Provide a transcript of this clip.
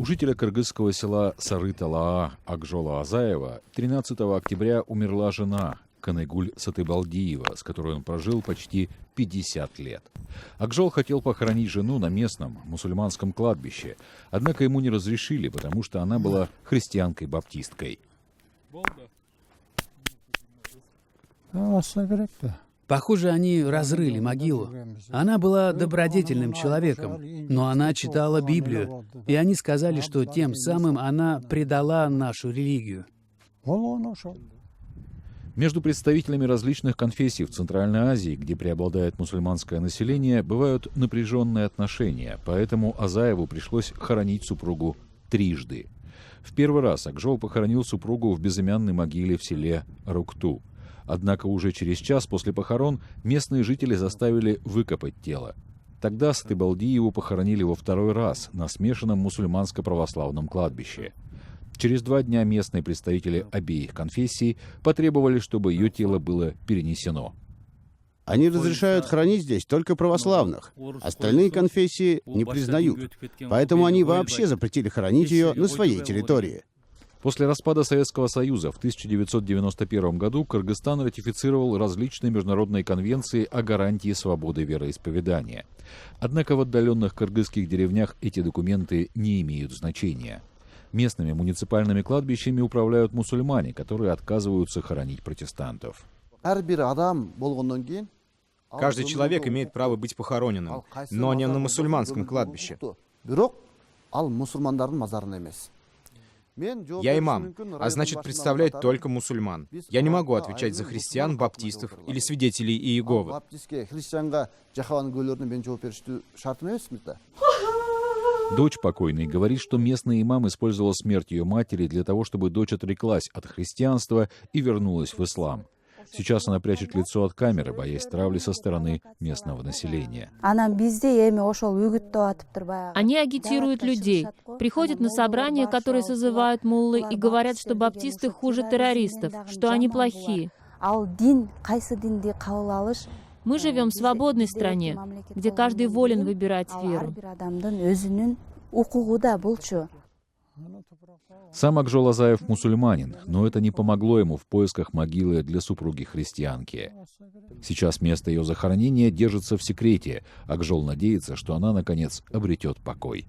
У жителя кыргызского села Сары-Талаа Акжола Азаева 13 октября умерла жена Канайгуль Сатыбалдиева, с которой он прожил почти 50 лет. Акжол хотел похоронить жену на местном мусульманском кладбище, однако ему не разрешили, потому что она была христианкой-баптисткой. Похоже, они разрыли могилу. Она была добродетельным человеком, но она читала Библию, и они сказали, что тем самым она предала нашу религию. Между представителями различных конфессий в Центральной Азии, где преобладает мусульманское население, бывают напряженные отношения, поэтому Азаеву пришлось хоронить супругу трижды. В первый раз Акжол похоронил супругу в безымянной могиле в селе Рукту. Однако уже через час после похорон местные жители заставили выкопать тело. Тогда Сатыбалдиеву похоронили во второй раз на смешанном мусульманско-православном кладбище. Через 2 дня местные представители обеих конфессий потребовали, чтобы ее тело было перенесено. Они разрешают хоронить здесь только православных. Остальные конфессии не признают. Поэтому они вообще запретили хоронить ее на своей территории. После распада Советского Союза в 1991 году Кыргызстан ратифицировал различные международные конвенции о гарантии свободы вероисповедания. Однако в отдаленных кыргызских деревнях эти документы не имеют значения. Местными муниципальными кладбищами управляют мусульмане, которые отказываются хоронить протестантов. Каждый человек имеет право быть похороненным, но не на мусульманском кладбище. Я имам, а значит представлять только мусульман. Я не могу отвечать за христиан, баптистов или свидетелей Иеговы. Дочь покойной говорит, что местный имам использовал смерть ее матери для того, чтобы дочь отреклась от христианства и вернулась в ислам. Сейчас она прячет лицо от камеры, боясь травли со стороны местного населения. Они агитируют людей, приходят на собрания, которые созывают муллы, и говорят, что баптисты хуже террористов, что они плохие. Мы живем в свободной стране, где каждый волен выбирать веру. Сам Акжол Азаев мусульманин, но это не помогло ему в поисках могилы для супруги христианки. Сейчас место ее захоронения держится в секрете. Акжол надеется, что она, наконец, обретет покой.